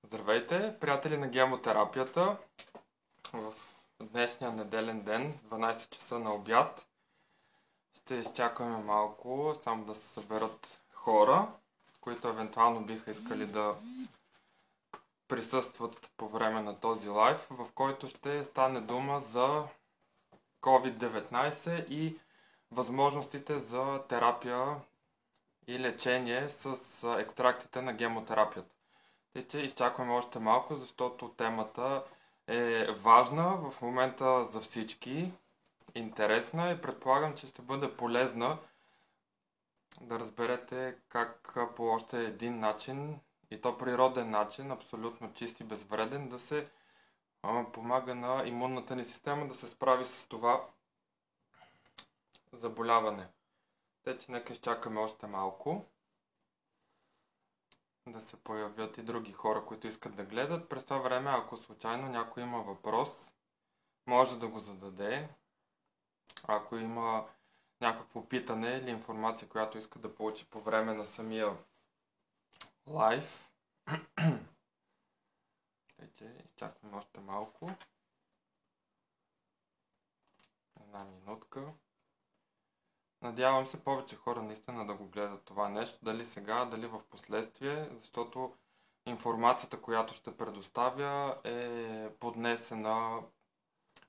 Здравейте, приятели на гемотерапията. В днешния неделен ден, 12 часа на обяд, ще изчакаме малко, само да се съберат хора, които евентуално биха искали да присъстват по време на този лайв, в който ще стане дума за COVID-19 и възможностите за терапия и лечение с екстрактите на гемотерапията. Тъй, че изчакваме още малко, защото темата е важна в момента за всички, интересна и предполагам, че ще бъде полезна да разберете как по още един начин, и то природен начин, абсолютно чист и безвреден, да се помага на имунната ни система да се справи с това заболяване. Тъй, че нека изчакаме още малко да се появят и други хора, които искат да гледат. През това време, ако случайно някой има въпрос, може да го зададе. Ако има някакво питане или информация, която иска да получи по време на самия лайв. Вече изчакваме още малко. Една минутка. Надявам се повече хора наистина да го гледат това нещо, дали сега, дали в последствие, защото информацията, която ще предоставя, е поднесена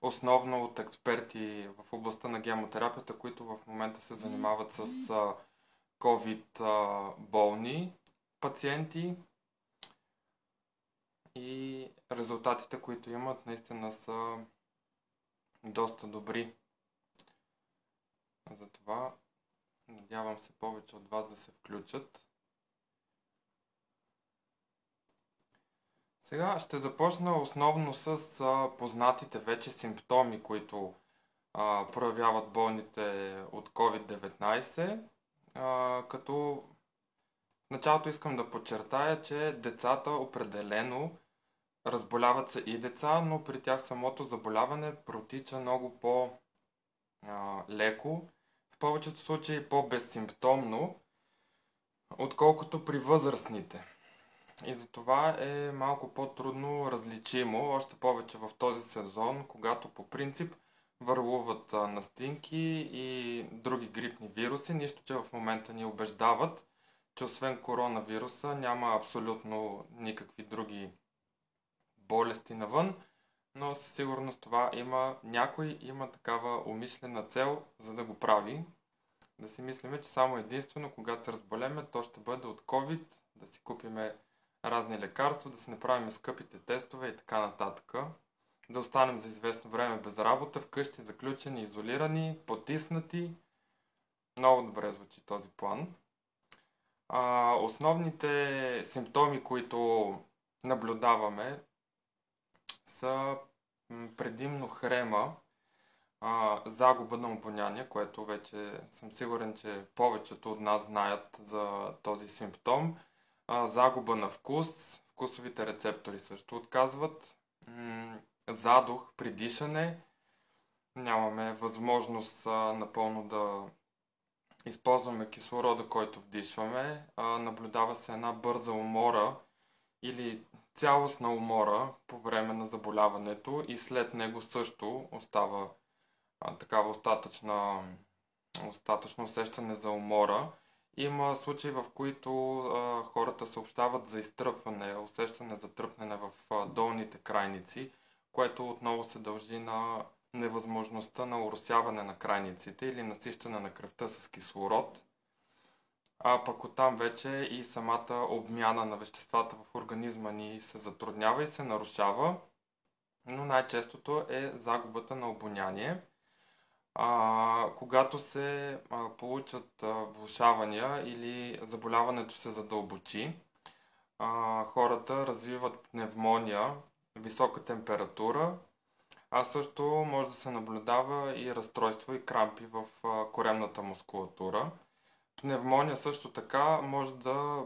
основно от експерти в областта на гемотерапията, които в момента се занимават с COVID болни пациенти, и резултатите, които имат, наистина са доста добри. Затова надявам се повече от вас да се включат. Сега ще започна основно с познатите вече симптоми, които проявяват болните от COVID-19, като в началото искам да подчертая, че децата определено разболяват се и деца, но при тях самото заболяване протича много по-леко, в повечето случаи по-безсимптомно, отколкото при възрастните. И затова е малко по-трудно различимо, още повече в този сезон, когато по принцип върлуват настинки и други грипни вируси, нищо че в момента ни убеждават, че освен коронавируса няма абсолютно никакви други болести навън, но със сигурност това някой има такава умишлена цел, за да го прави. Да си мислиме, че само единствено, когато се разболеме, то ще бъде от COVID, да си купиме разни лекарства, да си направим скъпите тестове и така нататък. Да останем за известно време без работа, вкъщи заключени, изолирани, потиснати. Много добре звучи този план. Основните симптоми, които наблюдаваме, са предимно хрема, загуба на обоняние, което вече съм сигурен, че повечето от нас знаят за този симптом. Загуба на вкус, вкусовите рецептори също отказват. Задух при дишане, нямаме възможност напълно да използваме кислорода, който вдишваме. Наблюдава се една бърза умора или цялостна умора по време на заболяването и след него също остава такава остатъчно усещане за умора. Има случаи, в които хората съобщават за изтръпване, усещане за тръпнене в долните крайници, което отново се дължи на невъзможността на оросяване на крайниците или насищане на кръвта с кислород. А пък оттам вече и самата обмяна на веществата в организма ни се затруднява и се нарушава, но най-честото е загубата на обоняние. Когато се получат влошавания или заболяването се задълбочи, хората развиват пневмония, висока температура, а също може да се наблюдава и разстройство и крампи в коремната мускулатура. Пневмония също така може да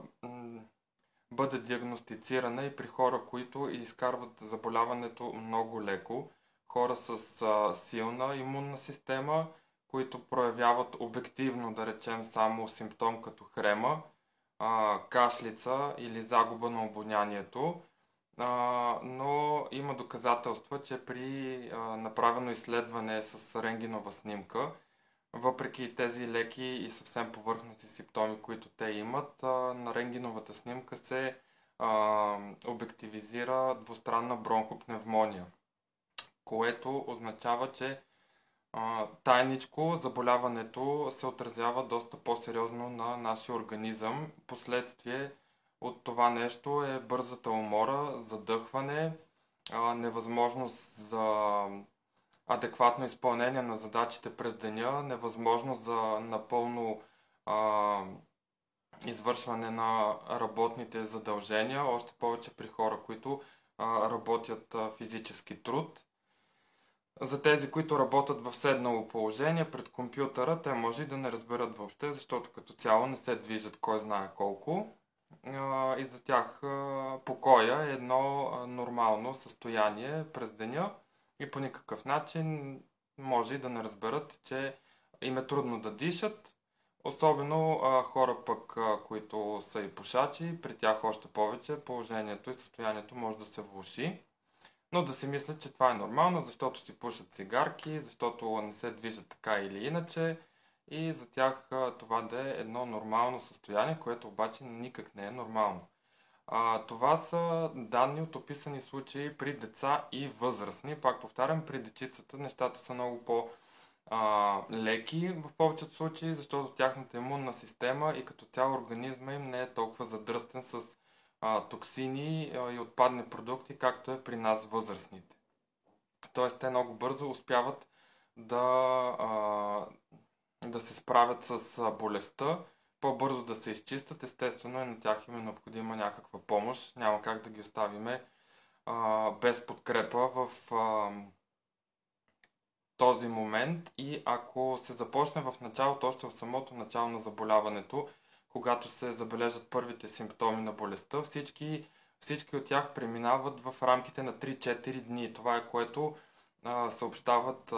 бъде диагностицирана и при хора, които изкарват заболяването много леко. Хора с силна имунна система, които проявяват обективно, да речем, само симптом като хрема, кашлица или загуба на обонянието. но има доказателства, че при направено изследване с рентгенова снимка, въпреки тези леки и съвсем повърхностни симптоми, които те имат, на рентгеновата снимка се обективизира двустранна бронхопневмония, което означава, че тайничко заболяването се отразява доста по-сериозно на нашия организъм. Последствие от това нещо е бързата умора, задъхване, невъзможност за адекватно изпълнение на задачите през деня, невъзможност за напълно а, извършване на работните задължения, още повече при хора, които работят физически труд. За тези, които работят в седнало положение пред компютъра, те може и да не разберат въобще, защото като цяло не се движат кой знае колко. И за тях покоя е едно нормално състояние през деня и по никакъв начин може и да не разберат, че им е трудно да дишат. Особено хора пък, които са и пушачи, при тях още повече положението и състоянието може да се влоши. Но да си мислят, че това е нормално, защото си пушат цигарки, защото не се движат така или иначе и за тях това да е едно нормално състояние, което обаче никак не е нормално. Това са данни от описани случаи при деца и възрастни. Пак повтарям, при дечицата нещата са много по-леки в повечето случаи, защото тяхната имунна система и като цяло организма им не е толкова задръстен с токсини и отпадни продукти, както е при нас възрастните. Тоест те много бързо успяват да, да се справят с болестта, по-бързо да се изчистят. Естествено и на тях им е необходима някаква помощ. Няма как да ги оставиме без подкрепа в този момент и ако се започне в началото, още в самото начало на заболяването, когато се забележат първите симптоми на болестта, всички от тях преминават в рамките на 3-4 дни. Това е което съобщават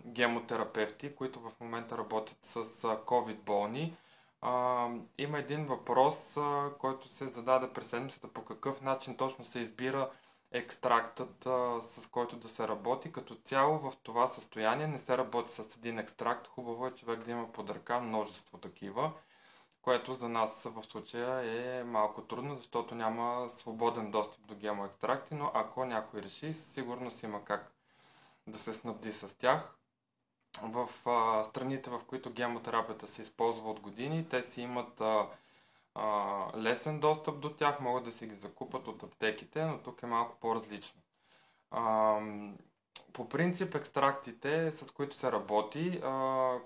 гемотерапевти, които в момента работят с COVID болни. Има един въпрос, който се зададе през седмицата, по какъв начин точно се избира екстрактът, с който да се работи. Като цяло в това състояние не се работи с един екстракт. Хубаво е човек да има под ръка множество такива, което за нас в случая е малко трудно, защото няма свободен достъп до гемоекстракти, но ако някой реши, сигурно си има как да се снабди с тях. В страните, в които гемотерапията се използва от години, те си имат лесен достъп до тях, могат да си ги закупат от аптеките, но тук е малко по-различно. По принцип екстрактите, с които се работи,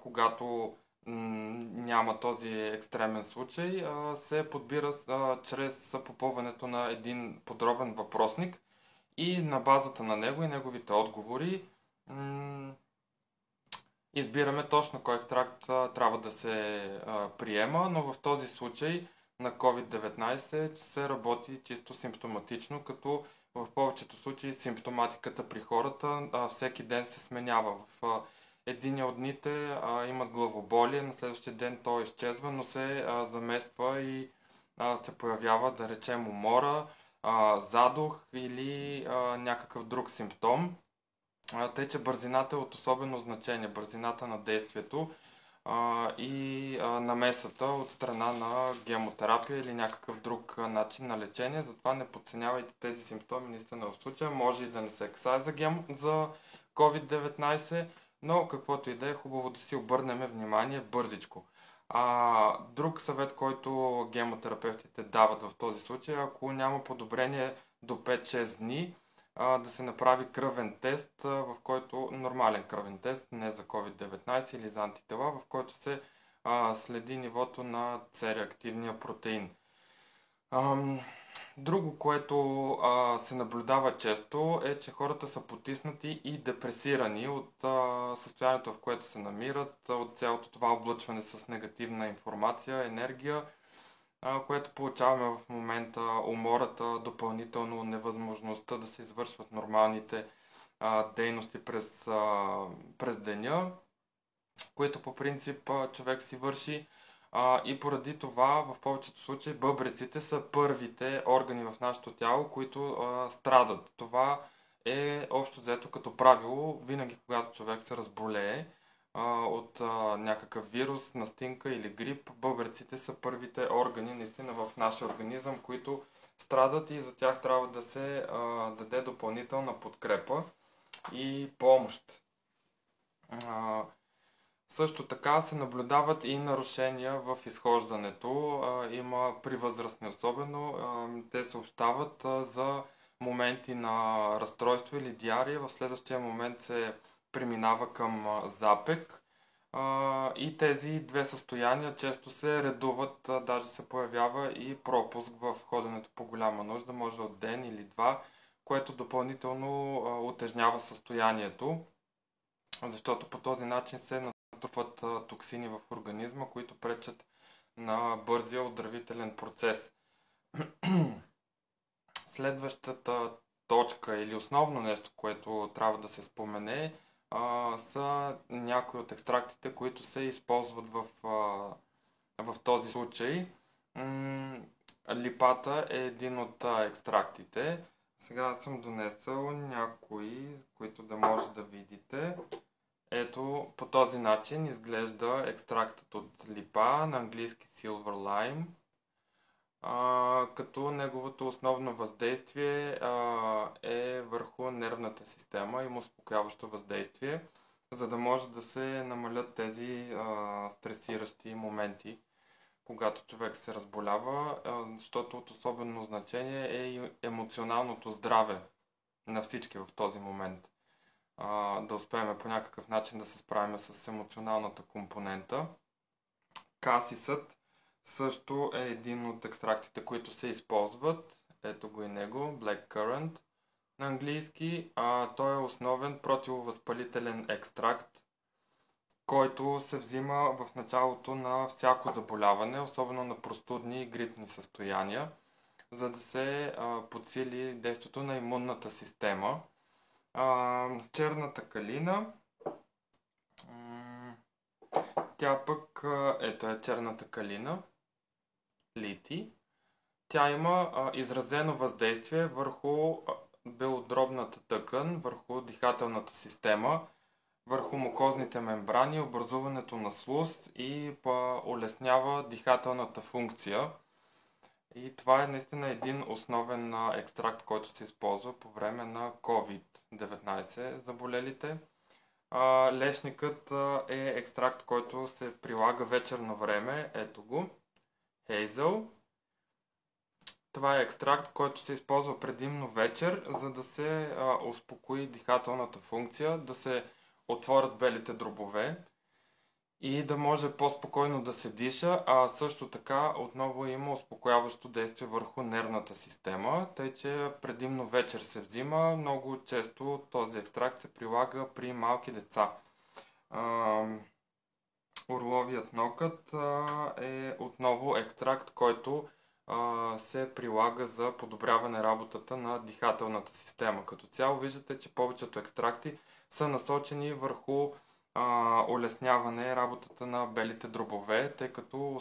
когато няма този екстремен случай, се подбира чрез попълването на един подробен въпросник и на базата на него и неговите отговори избираме точно кой екстракт трябва да се приема, но в този случай на COVID-19 се работи чисто симптоматично, като в повечето случаи симптоматиката при хората всеки ден се сменява. В единия от дните имат главоболие, на следващия ден то изчезва, но се замества и се появява, да речем, умора, задух или някакъв друг симптом. Тъй, че бързината е от особено значение, бързината на действието и намесата от страна на гемотерапия или някакъв друг начин на лечение. Затова не подценявайте тези симптоми, наистина в случая. Може и да не се касае за COVID-19, но каквото и да е, хубаво да си обърнем внимание бързичко. Друг съвет, който гемотерапевтите дават в този случай, ако няма подобрение до 5-6 дни, да се направи кръвен тест, в който нормален кръвен тест, не за COVID-19 или за антитела, в който се следи нивото на C-реактивния протеин. Друго, което се наблюдава често е, че хората са потиснати и депресирани от състоянието, в което се намират, от цялото това облъчване с негативна информация, енергия, което получаваме в момента, умората, допълнително невъзможността да се извършват нормалните дейности през деня, които по принцип човек си върши. И поради това в повечето случаи бъбреците са първите органи в нашето тяло, които страдат. Това е общо взето като правило, винаги когато човек се разболее от някакъв вирус, настинка или грип, бъбреците са първите органи наистина в нашия организъм, които страдат и за тях трябва да се даде допълнителна подкрепа и помощ. Също така се наблюдават и нарушения в изхождането. Има при възрастни особено. Те съобщават за моменти на разстройство или диария. В следващия момент се преминава към запек. И тези две състояния често се редуват, даже се появява и пропуск в ходенето по голяма нужда, може от ден или два, което допълнително утежнява състоянието, защото по този начин се натрупват токсини в организма, които пречат на бързия оздравителен процес. Следващата точка или основно нещо, което трябва да се спомене, са някои от екстрактите, които се използват в този случай. Липата е един от екстрактите. Сега съм донесъл някои, които да може да видите. Ето, по този начин изглежда екстрактът от липа, на английски Silver Lime, като неговото основно въздействие е върху нервната система, има успокояващо въздействие, за да може да се намалят тези стресиращи моменти, когато човек се разболява, защото от особено значение е и емоционалното здраве на всички в този момент. Да успеем по някакъв начин да се справим с емоционалната компонента. Касисът също е един от екстрактите, които се използват. Ето го и него, Black Currant на английски. Той е основен противовъзпалителен екстракт, който се взима в началото на всяко заболяване, особено на простудни и грипни състояния, за да се подсили действието на имунната система. Черната калина. Тя пък, ето е черната калина, лити. Тя има изразено въздействие върху белодробната тъкан, върху дихателната система, върху мукозните мембрани, образуването на слуз и улеснява дихателната функция. И това е наистина един основен екстракт, който се използва по време на COVID-19 заболелите. Лешникът е екстракт, който се прилага вечерно време. Ето го. Hazel. Това е екстракт, който се използва предимно вечер, за да се успокои дихателната функция, да се отворят белите дробове и да може по-спокойно да се диша, а също така отново има успокояващо действие върху нервната система, тъй че предимно вечер се взима. Много често този екстракт се прилага при малки деца. Орловият нокът е отново екстракт, който се прилага за подобряване работата на дихателната система. Като цяло виждате, че повечето екстракти са насочени върху улесняване работата на белите дробове, тъй като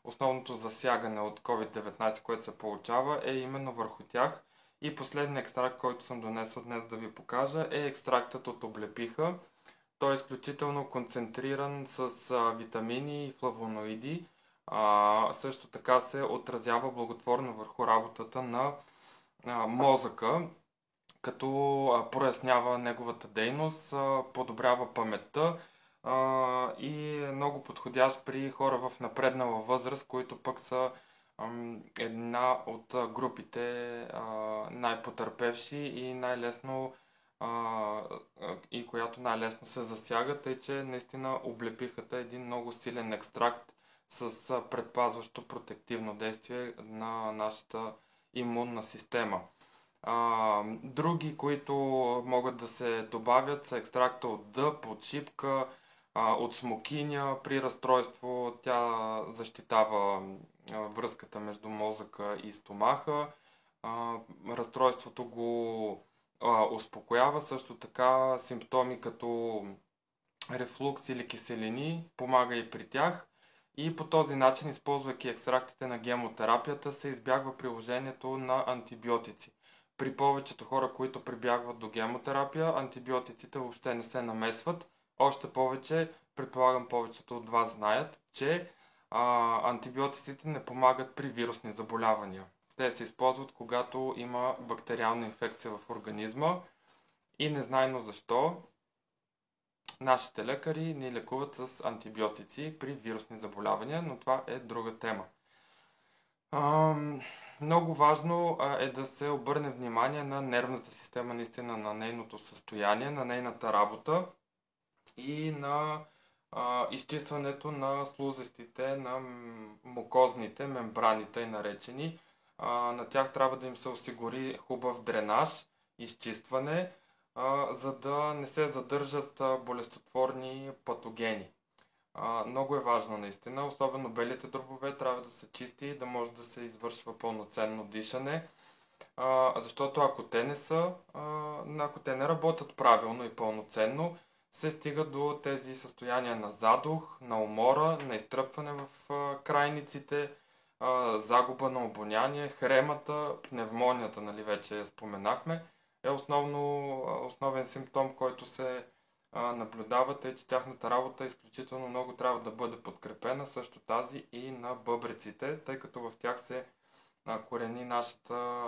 основното засягане от COVID-19, което се получава, е именно върху тях. И последният екстракт, който съм донесъл днес да ви покажа, е екстрактът от облепиха. Той е изключително концентриран с витамини и флавоноиди. Също така се отразява благотворно върху работата на мозъка, като прояснява неговата дейност, подобрява паметта и е много подходящ при хора в напреднала възраст, които пък са една от групите най-потърпевши и най-лесно и която най-лесно се засяга, тъй че наистина облепихата е един много силен екстракт с предпазващо протективно действие на нашата имунна система. Други, които могат да се добавят, са екстракта от дъб, от шипка, от смокиня. При разстройство тя защитава връзката между мозъка и стомаха. Разстройството го успокоява. Също така симптоми като рефлукс или киселини помага и при тях. И по този начин, използвайки екстрактите на гемотерапията, се избягва приложението на антибиотици. При повечето хора, които прибягват до гемотерапия, антибиотиците въобще не се намесват. Още повече, предполагам повечето от вас знаят, че антибиотиците не помагат при вирусни заболявания. Те се използват, когато има бактериална инфекция в организма и незнайно защо нашите лекари ни лекуват с антибиотици при вирусни заболявания, но това е друга тема. Много важно е да се обърне внимание на нервната система, наистина на нейното състояние, на нейната работа и на изчистването на слузестите, на мукозните мембрани, тъй наречени. На тях трябва да им се осигури хубав дренаж, изчистване, за да не се задържат болестотворни патогени. Много е важно наистина, особено белите дробове трябва да се чисти и да може да се извършва пълноценно дишане, защото ако те не работят правилно и пълноценно, се стига до тези състояния на задух, на умора, на изтръпване в крайниците, загуба на обоняние, хремата, пневмонията, нали вече я споменахме, е основен симптом, който се наблюдават, е, че тяхната работа изключително много трябва да бъде подкрепена, също тази и на бъбреците, тъй като в тях се корени нашата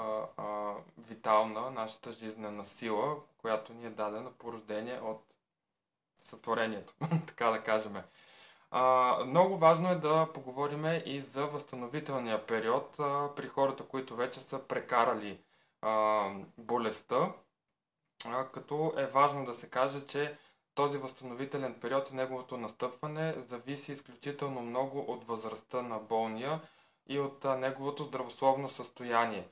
витална, нашата жизнена сила, която ни е дадена по рождение от сътворението, така да кажем. Много важно е да поговорим и за възстановителния период при хората, които вече са прекарали болестта, като е важно да се каже, че този възстановителен период и неговото настъпване зависи изключително много от възрастта на болния и от неговото здравословно състояние.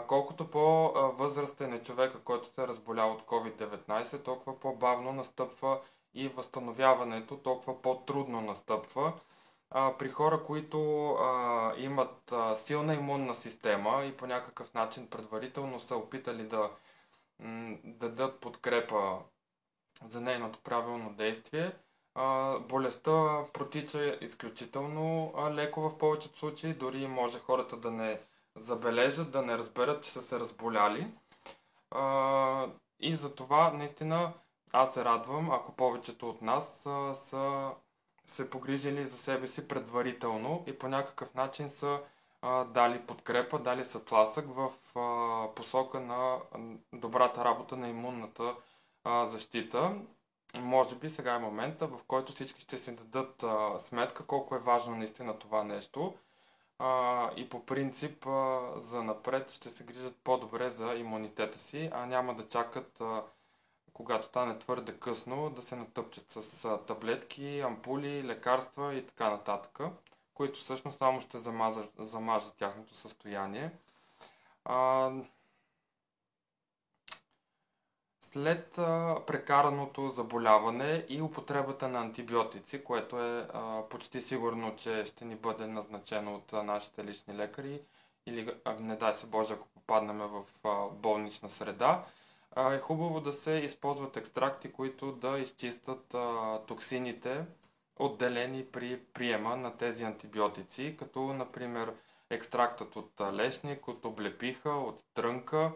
Колкото по-възрастен е човека, който се е разболял от COVID-19, толкова по-бавно настъпва и възстановяването, толкова по-трудно настъпва. При хора, които имат силна имунна система и по някакъв начин предварително са опитали да дадат подкрепа за нейното правилно действие, болестта протича изключително леко в повечето случаи, дори може хората да не забележат, да не разберат, че са се разболяли. И за това наистина аз се радвам, ако повечето от нас са се погрижили за себе си предварително и по някакъв начин са дали подкрепа, дали са тласък в посока на добрата работа на имунната защита. Може би сега е момента, в който всички ще си дадат сметка колко е важно наистина това нещо и по принцип за напред ще се грижат по-добре за имунитета си, а няма да чакат когато стане твърде късно да се натъпчат с таблетки, ампули, лекарства и така нататък, които всъщност само ще замажат тяхното състояние. След прекараното заболяване и употребата на антибиотици, което е почти сигурно, че ще ни бъде назначено от нашите лични лекари или не дай се Боже, ако попаднем в болнична среда, е хубаво да се използват екстракти, които да изчистят токсините, отделени при приема на тези антибиотици, като например екстрактът от лешник, от облепиха, от трънка,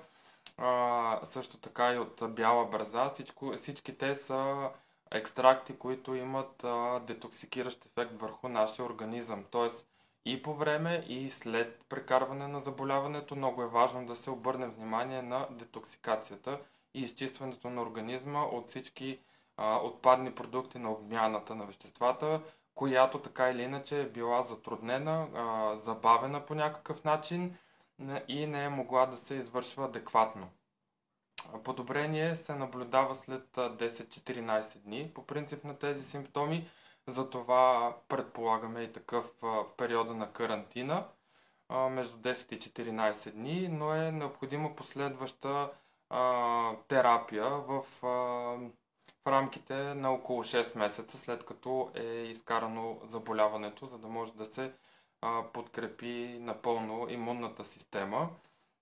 също така и от бяла браза. Всички те са екстракти, които имат детоксикиращ ефект върху нашия организъм. Тоест и по време, и след прекарване на заболяването много е важно да се обърне внимание на детоксикацията и изчистването на организма от всички отпадни продукти на обмяната на веществата, която така или иначе е била затруднена, забавена по някакъв начин и не е могла да се извършва адекватно. Подобрение се наблюдава след 10-14 дни по принцип на тези симптоми, затова предполагаме и такъв периода на карантина между 10 и 14 дни, но е необходима последваща терапия в рамките на около 6 месеца, след като е изкарано заболяването, за да може да се подкрепи напълно имунната система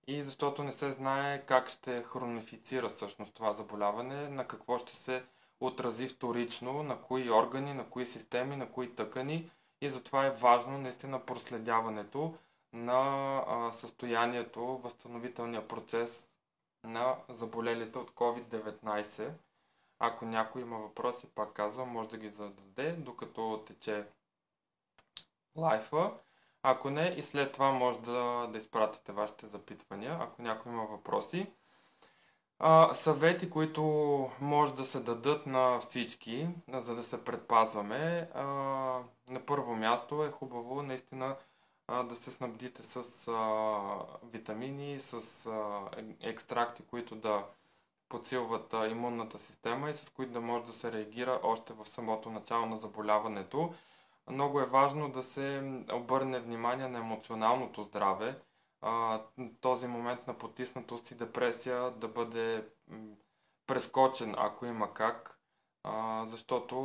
и защото не се знае как ще хронифицира всъщност това заболяване, на какво ще се отрази вторично, на кои органи, на кои системи, на кои тъкани и затова е важно наистина проследяването на състоянието, възстановителния процес на заболелите от COVID-19. Ако някой има въпроси, пак казвам, може да ги зададе, докато тече лайфа. Ако не, и след това може да изпратите вашите запитвания, ако някой има въпроси. Съвети, които може да се дадат на всички, за да се предпазваме. На първо място е хубаво наистина да се снабдите с витамини, с екстракти, които да подсилват имунната система и с които да може да се реагира още в самото начало на заболяването. Много е важно да се обърне внимание на емоционалното здраве. Този момент на потиснатост и депресия да бъде прескочен, ако има как, защото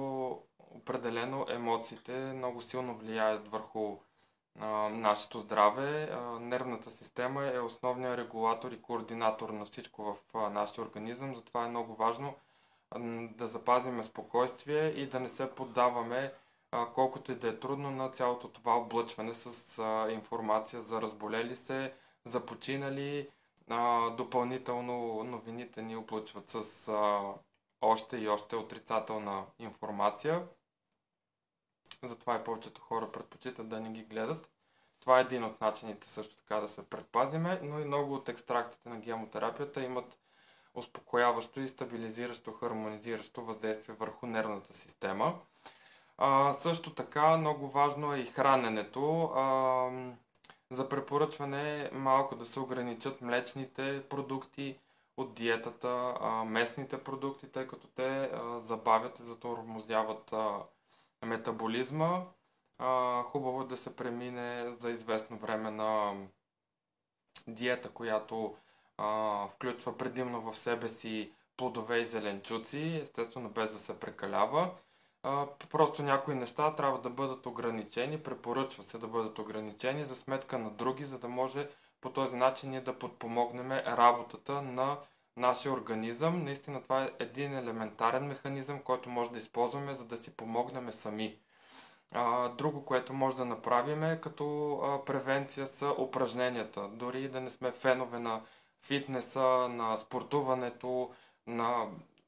определено емоциите много силно влияят върху нашето здраве. Нервната система е основният регулатор и координатор на всичко в нашия организъм, затова е много важно да запазим спокойствие и да не се поддаваме, колкото и да е трудно, на цялото това облъчване с информация за разболели се, за починали. Допълнително новините ни облъчват с още и още отрицателна информация. Затова и повечето хора предпочитат да не ги гледат. Това е един от начините също така да се предпазиме, но и много от екстрактите на гемотерапията имат успокояващо и стабилизиращо, хармонизиращо въздействие върху нервната система. Също така много важно е и храненето. За препоръчване малко да се ограничат млечните продукти от диетата, местните продукти, тъй като те забавят и затормозяват метаболизма. Хубаво е да се премине за известно време на диета, която включва предимно в себе си плодове и зеленчуци, естествено без да се прекалява. Просто някои неща трябва да бъдат ограничени, препоръчва се да бъдат ограничени за сметка на други, за да може по този начин ние да подпомогнем работата на нашия организъм. Наистина това е един елементарен механизъм, който може да използваме, за да си помогнем сами. Друго, което може да направим като превенция, са упражненията. Дори да не сме фенове на фитнеса, на спортуването, на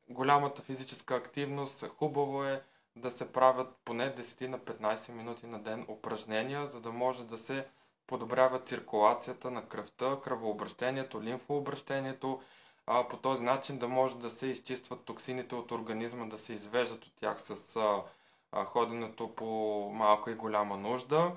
голямата физическа активност, хубаво е да се правят поне 10 на 15 минути на ден упражнения, за да може да се подобрява циркулацията на кръвта, кръвообращението, лимфообращението. По този начин да може да се изчистват токсините от организма, да се извеждат от тях с ходенето по малка и голяма нужда.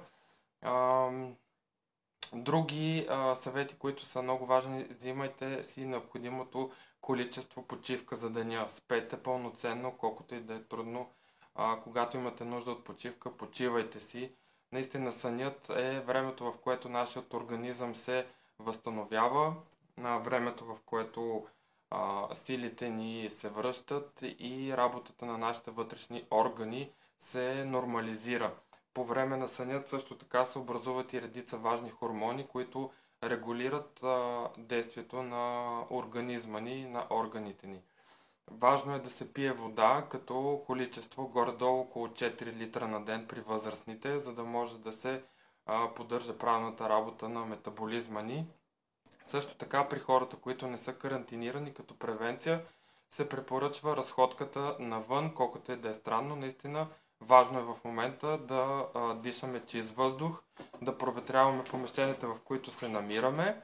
Други съвети, които са много важни: взимайте си необходимото количество почивка за деня. Спете пълноценно, колкото и да е трудно. Когато имате нужда от почивка, почивайте си. Наистина сънят е времето, в което нашият организъм се възстановява, времето, в което силите ни се връщат и работата на нашите вътрешни органи се нормализира. По време на сънят също така се образуват и редица важни хормони, които регулират действието на организма ни и на органите ни. Важно е да се пие вода, като количество горе-долу около 4 литра на ден при възрастните, за да може да се поддържа правилната работа на метаболизма ни. Също така при хората, които не са карантинирани, като превенция, се препоръчва разходката навън, колкото и да е странно. Наистина важно е в момента да дишаме чист въздух, да проветряваме помещенията, в които се намираме.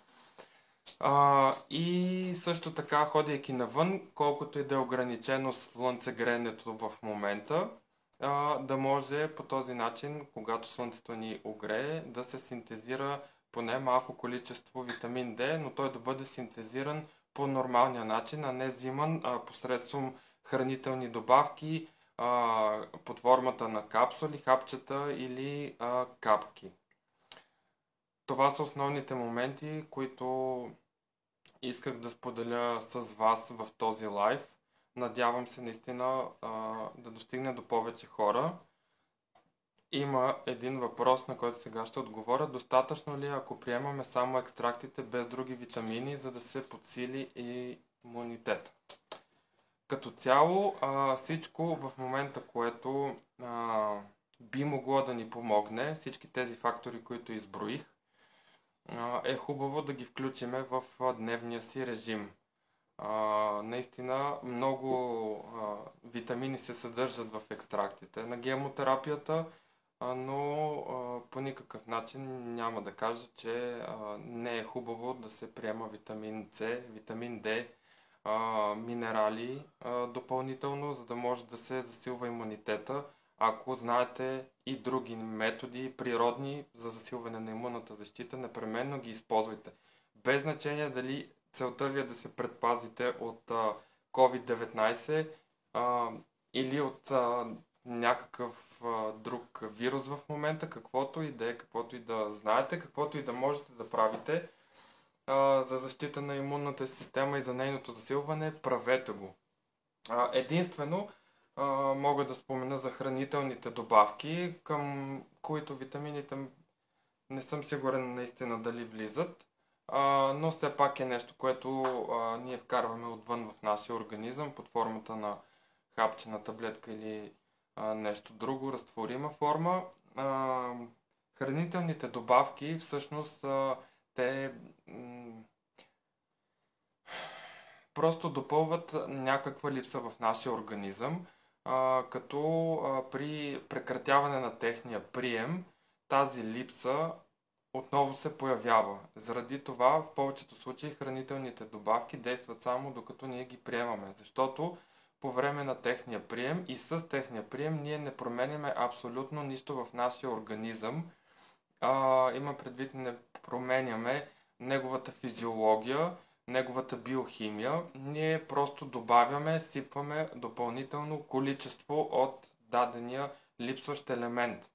И също така, ходейки навън, колкото и да е ограничено слънцегреенето в момента, да може по този начин, когато слънцето ни огрее, да се синтезира поне малко количество витамин D, но той да бъде синтезиран по нормалния начин, а не взиман посредством хранителни добавки под формата на капсули, хапчета или капки. Това са основните моменти, които исках да споделя с вас в този лайв. Надявам се наистина да достигне до повече хора. Има един въпрос, на който сега ще отговоря. Достатъчно ли е, ако приемаме само екстрактите без други витамини, за да се подсили и имунитет? Като цяло всичко в момента, което би могло да ни помогне, всички тези фактори, които изброих, е хубаво да ги включиме в дневния си режим. Наистина много витамини се съдържат в екстрактите на гемотерапията, но по никакъв начин няма да кажа, че не е хубаво да се приема витамин С, витамин Д, минерали допълнително, за да може да се засилва имунитета. Ако знаете и други методи, природни за засилване на имунната защита, непременно ги използвайте. Без значение дали целта ви е да се предпазите от COVID-19 или от някакъв друг вирус в момента, каквото и да е, каквото и да знаете, каквото и да можете да правите за защита на имунната система и за нейното засилване, правете го. Единствено мога да спомена за хранителните добавки, към които витамините не съм сигурен наистина дали влизат, но все пак е нещо, което ние вкарваме отвън в нашия организъм под формата на хапчена таблетка или нещо друго, разтворима форма. Хранителните добавки всъщност те просто допълват някаква липса в нашия организъм, като при прекратяване на техния прием тази липса отново се появява. Заради това в повечето случаи хранителните добавки действат само докато ние ги приемаме, защото по време на техния прием и с техния прием ние не променяме абсолютно нищо в нашия организъм. Има предвид, не променяме неговата физиология, неговата биохимия. Ние просто добавяме, сипваме допълнително количество от дадения липсващ елемент.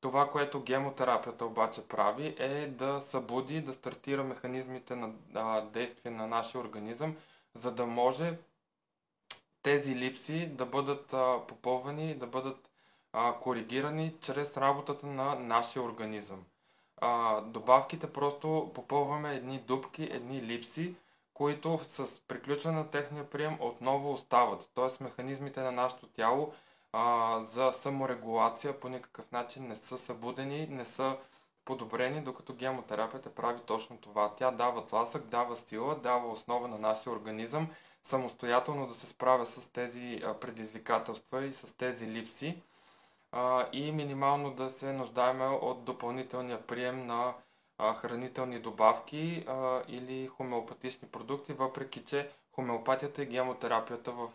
Това, което гемотерапията обаче прави, е да събуди, да стартира механизмите на действие на нашия организъм, за да може тези липси да бъдат попълвани, да бъдат коригирани чрез работата на нашия организъм. Добавките просто попълваме едни дупки, едни липси, които с приключване на техния прием отново остават. Т.е. механизмите на нашето тяло за саморегулация по никакъв начин не са събудени, не са подобрени, докато гемотерапията прави точно това. Тя дава тласък, дава сила, дава основа на нашия организъм самостоятелно да се справя с тези предизвикателства и с тези липси и минимално да се нуждаем от допълнителния прием на хранителни добавки или хомеопатични продукти, въпреки че хомеопатията и гемотерапията в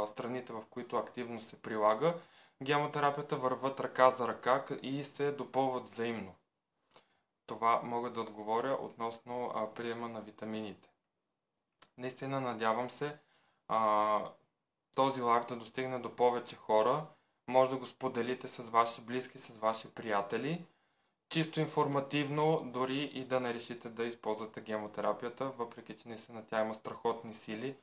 страните, в които активно се прилага, гемотерапията върват ръка за ръка и се допълват взаимно. Това мога да отговоря относно приема на витамините. Наистина надявам се този лайв да достигне до повече хора. Може да го споделите с ваши близки, с ваши приятели. Чисто информативно, дори и да не решите да използвате гемотерапията, въпреки че наистина тя има страхотни сили,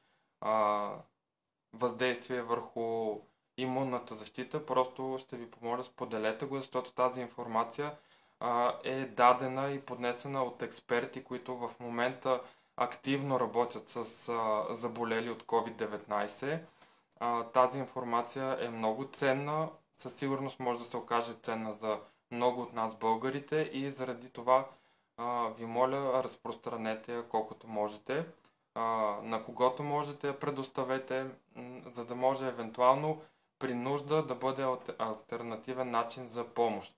въздействие върху имунната защита. Просто ще ви помоля, споделете го, защото тази информация е дадена и поднесена от експерти, които в момента активно работят с заболели от COVID-19. Тази информация е много ценна, със сигурност може да се окаже ценна за много от нас българите и заради това ви моля, разпространете я колкото можете, на когото можете я предоставете, за да може евентуално при нужда да бъде алтернативен начин за помощ.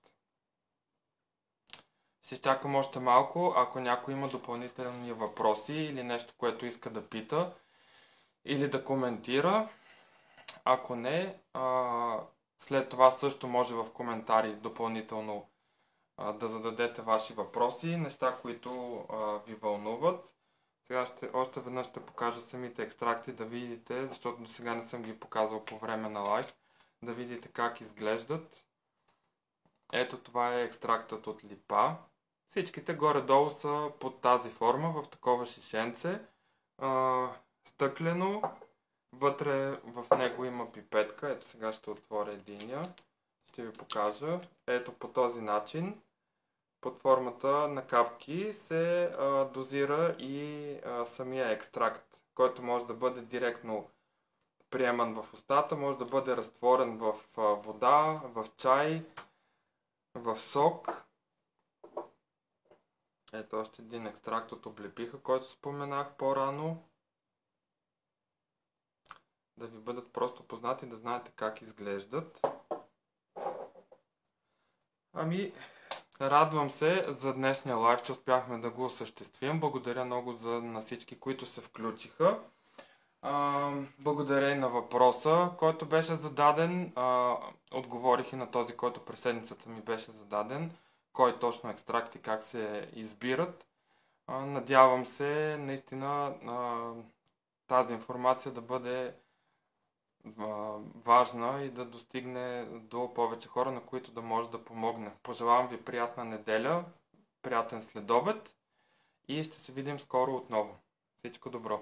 Ще чакам още малко, ако някой има допълнителни въпроси или нещо, което иска да пита или да коментира. Ако не, след това също може в коментари допълнително да зададете ваши въпроси, неща, които ви вълнуват. Сега още веднъж ще покажа самите екстракти да видите, защото до сега не съм ги показал по време на лайв, да видите как изглеждат. Ето това е екстрактът от липа. Всичките горе-долу са под тази форма, в такова шишенце, стъклено. Вътре в него има пипетка. Ето сега ще отворя единия. Ще ви покажа. Ето по този начин, под формата на капки, се дозира и самия екстракт, който може да бъде директно приеман в устата, може да бъде разтворен в вода, в чай, в сок. Ето още един екстракт от облепиха, който споменах по-рано. Да ви бъдат просто познати, да знаете как изглеждат. Ами, радвам се за днешния лайв, че успяхме да го осъществим. Благодаря много на всички, които се включиха. Благодаря и на въпроса, който беше зададен. Отговорих и на този, който през седмицата ми беше зададен. Кой точно екстракти, как се избират. Надявам се наистина тази информация да бъде важна и да достигне до повече хора, на които да може да помогне. Пожелавам ви приятна неделя, приятен следобед и ще се видим скоро отново. Всичко добро!